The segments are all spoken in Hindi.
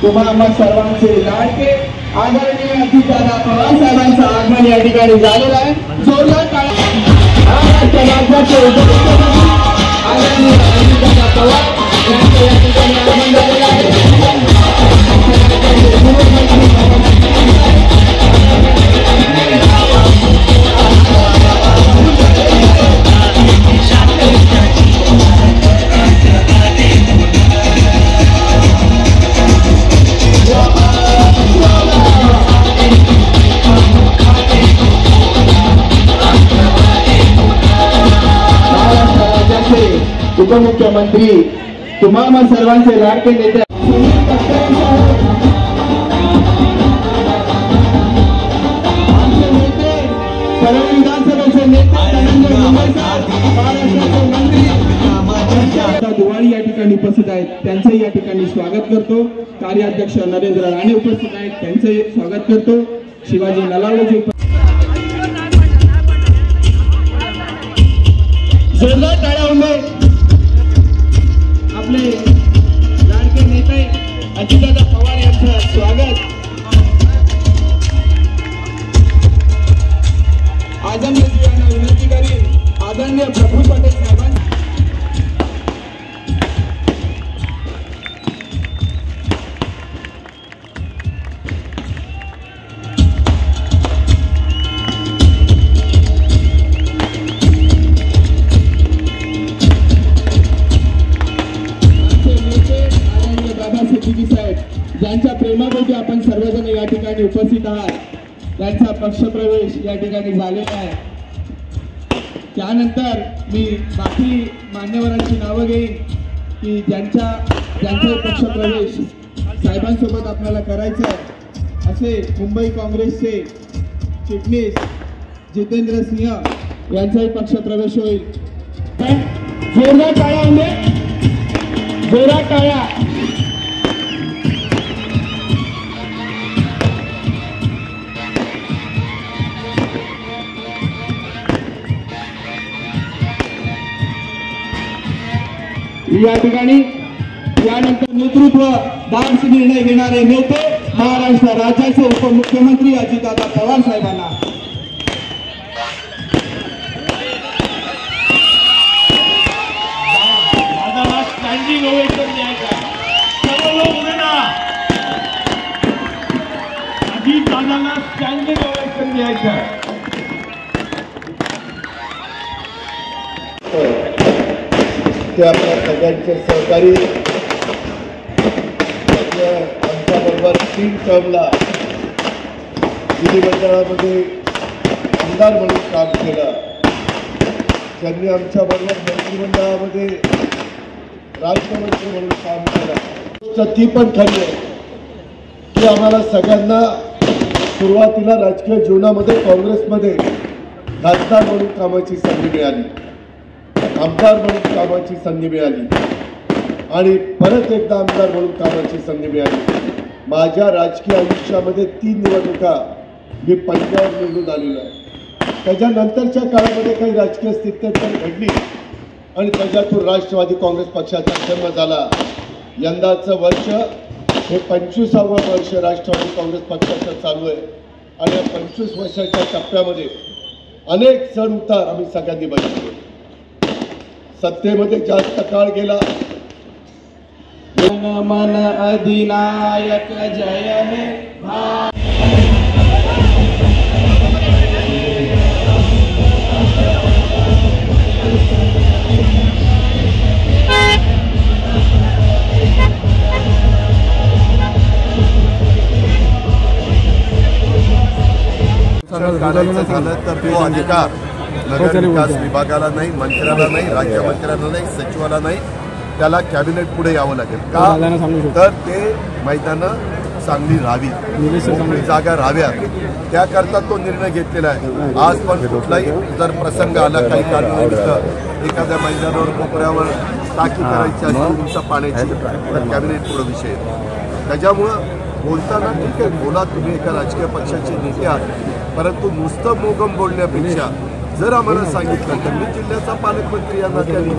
तुम्हा सर्वांचे लाडके आदरणीय अजितदादा पवार साहेबांचं आगमन या ठिकाणी झालेलं आहे। जोरदार टाळ्या महाराष्ट्र राज्याचे उपमुख्यमंत्री आदरणीय अजितदादा पवार यांचे या ठिकाणी आगमन झालेलं आहे। उपमुख्यमंत्री तुम्हा सर्वांचे लाडके नेते परम विधानसभेचे नेते महाराष्ट्राचे मंत्री दिवाळी या ठिकाणी उपस्थित आहेत, त्यांचे या ठिकाणी स्वागत करतो। कार्याध्यक्ष नरेंद्र राणे उपस्थित आहेत, त्यांचे स्वागत करतो। शिवाजी नलावडेजी जोरदार टाळ्या आपले लाडके नेते अजितदादा पवार यांचं स्वागत। आजमजी यांना विनंती करीन आदरणीय प्रफुल्ल पटेल साहेबांना ज्यांच्या प्रेमापोटी आपण सर्वजण या ठिकाणी उपस्थित आहात, त्यांचा पक्षप्रवेश या ठिकाणी झालेला आहे। त्यानंतर मी बाकी मान्यवरांची नावं घेईन की ज्यांचा पक्षप्रवेश साहेबांसोबत आपल्याला करायचा आहे। असे मुंबई काँग्रेसचे चिटणीस जितेंद्र सिंह यांचाही पक्षप्रवेश होईल। जोरदार टाळ्या जोरदार टाळ्या या ठिकाणी। यानंतर नेतृत्व दास निर्णय घेणारे नेते महाराष्ट्र राज्याचे उपमुख्यमंत्री अजितदादा पवार साहेबांना स्टँडिंग ओवेशन द्यायचा। सर्व लोक उभे अजितदादांना स्टँडिंग ओवेशन द्यायचं। ते आपल्या सगळ्यांचे सहकारी आमच्याबरोबर 3 टर्मला विधिमंडळामध्ये आमदार म्हणून काम केलं। त्यांनी आमच्याबरोबर मंत्रिमंडळामध्ये राज्यमंत्री म्हणून काम केलं। ती पण खरी आहे की आम्हाला सगळ्यांना सुरुवातीला राजकीय जीवनामध्ये काँग्रेसमध्ये खासदार म्हणून कामाची संधी मिळाली, आमदार म्हणून कामाची संधी मिळाली आणि परत एकदा आमदार म्हणून कामाची संधी मिळाली। माझ्या राजकीय आयुष्यामध्ये 3 निवडणुका मी पंजाब निवडून आलेलो आहे। त्याच्यानंतरच्या काळामध्ये काही राजकीय स्थित्यंतर घडली आणि त्याच्यातून राष्ट्रवादी काँग्रेस पक्षाचा जन्म झाला। यंदाचं वर्ष हे 25वं वर्ष राष्ट्रवादी काँग्रेस पक्षाचं चालू आहे आणि या 25 वर्षाच्या टप्प्यामध्ये अनेक चढ उतार आम्ही सगळ्यांनी बघितले। सत्तेमध्ये जास्त काळ गेला। मन अधिनायक जय हे झालं तर तो अधिकार नगर विकास विभागाला नाही, मंत्र्याला नाही, राज्यमंत्र्याला नाही, सचिवाला नाही, त्याला कॅबिनेट पुढे यावं लागेल का तर ते मैदानं चांगली राहावी, मोकळी जागा राहाव्यात, त्याकरता तो निर्णय घेतलेला आहे। आज पण कुठलाही जर प्रसंग आला, काही कारणानिमित्त एखाद्या मैदानावर कोपऱ्यावर टाकी करायची असते तुमचा पाण्याची तर कॅबिनेट पुढे विषय येतो। त्याच्यामुळं बोलताना ठीक आहे, बोला, तुम्ही एका राजकीय पक्षाचे नेते आहात, परंतु नुसतं मोगम बोलण्यापेक्षा जर आम्हाला सांगितलं तर मी जिल्ह्याचा पालकमंत्री या नात्याने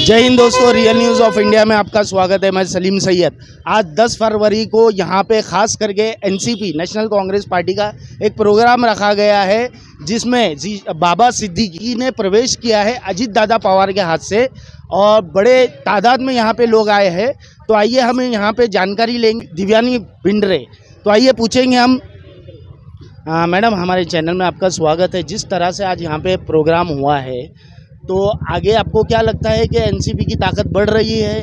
जय हिंद दोस्तों, रियल न्यूज़ ऑफ इंडिया में आपका स्वागत है। मैं सलीम सैयद। आज 10 फरवरी को यहाँ पे खास करके एनसीपी नेशनल कांग्रेस पार्टी का एक प्रोग्राम रखा गया है, जिसमें बाबा सिद्दीकी ने प्रवेश किया है अजीत दादा पवार के हाथ से, और बड़े तादाद में यहाँ पे लोग आए हैं। तो आइए हम यहाँ पे जानकारी लेंगे दिव्यानी भिंडरे। तो आइए पूछेंगे हम। मैडम, हमारे चैनल में आपका स्वागत है। जिस तरह से आज यहाँ पे प्रोग्राम हुआ है, तो आगे आपको क्या लगता है कि एनसीपी की ताकत बढ़ रही है?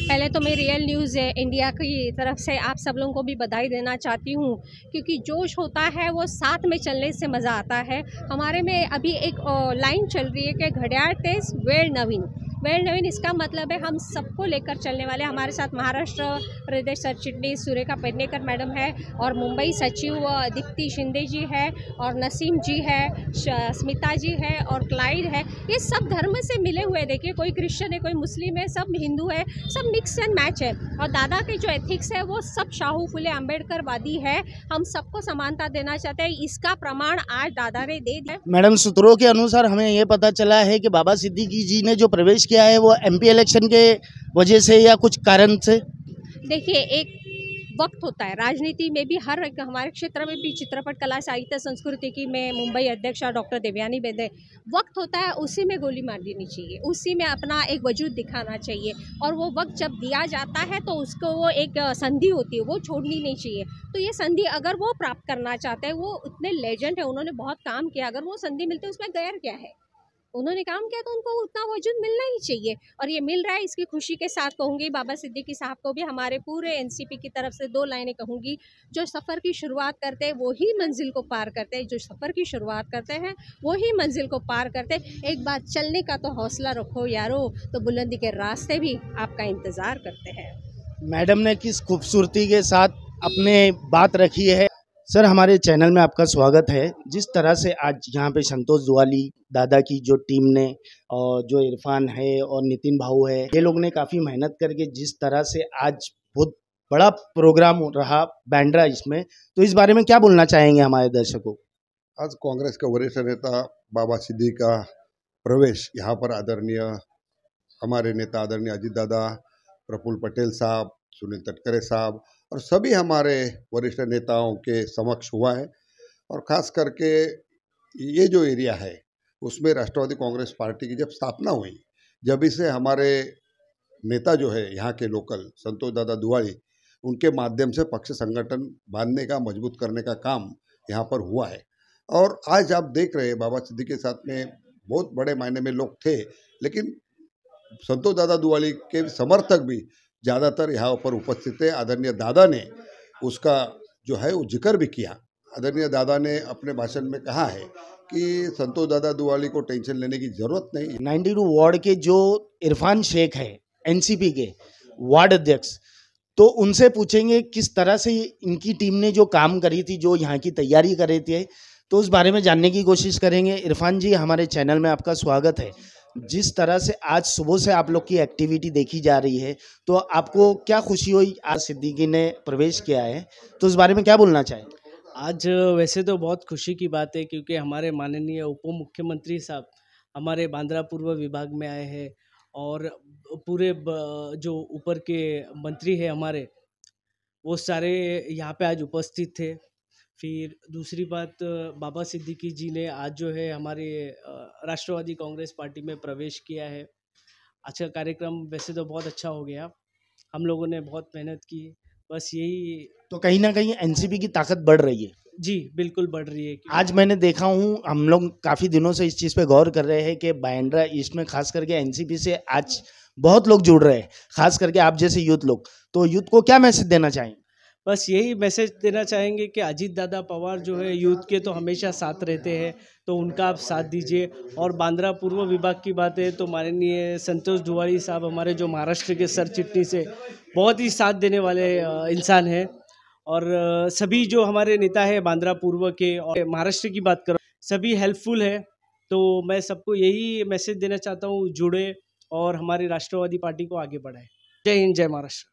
पहले तो मैं रियल न्यूज़ इंडिया की तरफ से आप सब लोगों को भी बधाई देना चाहती हूँ, क्योंकि जोश होता है वो साथ में चलने से मज़ा आता है। हमारे में अभी एक लाइन चल रही है कि घड़ियाल तेज वेल नवीन। वेल नवीन इसका मतलब है हम सबको लेकर चलने वाले। हमारे साथ महाराष्ट्र प्रदेश सचिव सुरेखा पेडनेकर मैडम है, और मुंबई सचिव दीप्ति शिंदे जी है, और नसीम जी है, स्मिता जी है, और क्लाइड है। ये सब धर्म से मिले हुए, देखिए कोई क्रिश्चियन है, कोई मुस्लिम है, सब हिंदू है, सब मिक्स एंड मैच है। और दादा के जो एथिक्स है वो सब शाहू फुले अम्बेडकर वादी है। हम सबको समानता देना चाहते हैं, इसका प्रमाण आज दादा ने दे दिया। मैडम, सूत्रों के अनुसार हमें ये पता चला है कि बाबा सिद्दीकी जी ने जो प्रवेश किया है वो एमपी इलेक्शन के वजह से या कुछ कारण से। देखिए, एक वक्त होता है राजनीति में भी, हर एक हमारे क्षेत्र में भी, चित्रपट कला साहित्य संस्कृति में मुंबई अध्यक्षा डॉक्टर देवयानी बेदे, वक्त होता है उसी में गोली मार देनी चाहिए, उसी में अपना एक वजूद दिखाना चाहिए। और वो वक्त जब दिया जाता है तो उसको वो एक संधि होती है, वो छोड़नी नहीं चाहिए। तो ये संधि अगर वो प्राप्त करना चाहते हैं, वो उतने लेजेंड है, उन्होंने बहुत काम किया, अगर वो संधि मिलती है उसमें गैर क्या है? उन्होंने काम किया तो उनको उतना वजूद मिलना ही चाहिए, और ये मिल रहा है। इसकी खुशी के साथ कहूँगी बाबा सिद्दीकी साहब को भी हमारे पूरे एनसीपी की तरफ से 2 लाइनें कहूँगी। जो सफ़र की शुरुआत करते हैं वही मंजिल को पार करते हैं, जो सफ़र की शुरुआत करते हैं वही मंजिल को पार करते हैं। एक बार चलने का तो हौसला रखो यारो, तो बुलंदी के रास्ते भी आपका इंतज़ार करते हैं। मैडम ने किस खूबसूरती के साथ अपने बात रखी है। सर, हमारे चैनल में आपका स्वागत है। जिस तरह से आज यहाँ पे संतोष दुआली दादा की जो टीम ने, और जो इरफान है और नितिन भाऊ है, ये लोग ने काफ़ी मेहनत करके जिस तरह से आज बहुत बड़ा प्रोग्राम रहा बैंड्रा इसमें, तो इस बारे में क्या बोलना चाहेंगे हमारे दर्शकों? आज कांग्रेस का वरिष्ठ नेता बाबा सिद्दीकी का प्रवेश यहाँ पर हमारे नेता आदरणीय अजीत दादा, प्रफुल्ल पटेल साहब, सुनील तटकरे साहब और सभी हमारे वरिष्ठ नेताओं के समक्ष हुआ है। और ख़ास करके ये जो एरिया है उसमें राष्ट्रवादी कांग्रेस पार्टी की जब स्थापना हुई, जब इसे हमारे नेता जो है यहाँ के लोकल संतोष दादा दुआली, उनके माध्यम से पक्ष संगठन बांधने का, मजबूत करने का काम यहाँ पर हुआ है। और आज आप देख रहे हैं बाबा सिद्दीकी के साथ में बहुत बड़े मायने में लोग थे, लेकिन संतोष दादा दुआली के समर्थक भी ज़्यादातर यहाँ पर उपस्थित है। आदरणीय दादा ने उसका जो है वो जिक्र भी किया। आदरणीय दादा ने अपने भाषण में कहा है कि संतोष दादा दुआली को टेंशन लेने की ज़रूरत नहीं। 92 वार्ड के जो इरफान शेख है एनसीपी के वार्ड अध्यक्ष, तो उनसे पूछेंगे किस तरह से इनकी टीम ने जो काम करी थी, जो यहाँ की तैयारी कर रही थी, तो उस बारे में जानने की कोशिश करेंगे। इरफान जी, हमारे चैनल में आपका स्वागत है। जिस तरह से आज सुबह से आप लोग की एक्टिविटी देखी जा रही है, तो आपको क्या खुशी हुई आज सिद्दीकी ने प्रवेश किया है, तो उस बारे में क्या बोलना चाहें? आज वैसे तो बहुत खुशी की बात है, क्योंकि हमारे माननीय उप मुख्यमंत्री साहब हमारे बांद्रा पूर्व विभाग में आए हैं, और पूरे जो ऊपर के मंत्री हैं हमारे, वो सारे यहाँ पे आज उपस्थित थे। फिर दूसरी बात, बाबा सिद्दीकी जी ने आज जो है हमारे राष्ट्रवादी कांग्रेस पार्टी में प्रवेश किया है। आज का कार्यक्रम वैसे तो बहुत अच्छा हो गया, हम लोगों ने बहुत मेहनत की, बस यही। तो कहीं ना कहीं एनसीपी की ताकत बढ़ रही है। जी बिल्कुल बढ़ रही है। आज मैंने देखा हूँ, हम लोग काफ़ी दिनों से इस चीज़ पे गौर कर रहे हैं कि बांद्रा ईस्ट में खास करके एनसीपी से आज बहुत लोग जुड़ रहे हैं, खास करके आप जैसे यूथ लोग। तो यूथ को क्या मैसेज देना चाहेंगे? बस यही मैसेज देना चाहेंगे कि अजीत दादा पवार जो है यूथ के तो हमेशा साथ रहते हैं, तो उनका आप साथ दीजिए। और बांद्रा पूर्व विभाग की बात है तो माननीय संतोष दुआली साहब, हमारे जो महाराष्ट्र के सर चिटनी से, बहुत ही साथ देने वाले इंसान हैं। और सभी जो हमारे नेता है बांद्रा पूर्व के और महाराष्ट्र की बात करो, सभी हेल्पफुल है। तो मैं सबको यही मैसेज देना चाहता हूँ, जुड़े और हमारी राष्ट्रवादी पार्टी को आगे बढ़ाएं। जय हिंद, जय महाराष्ट्र।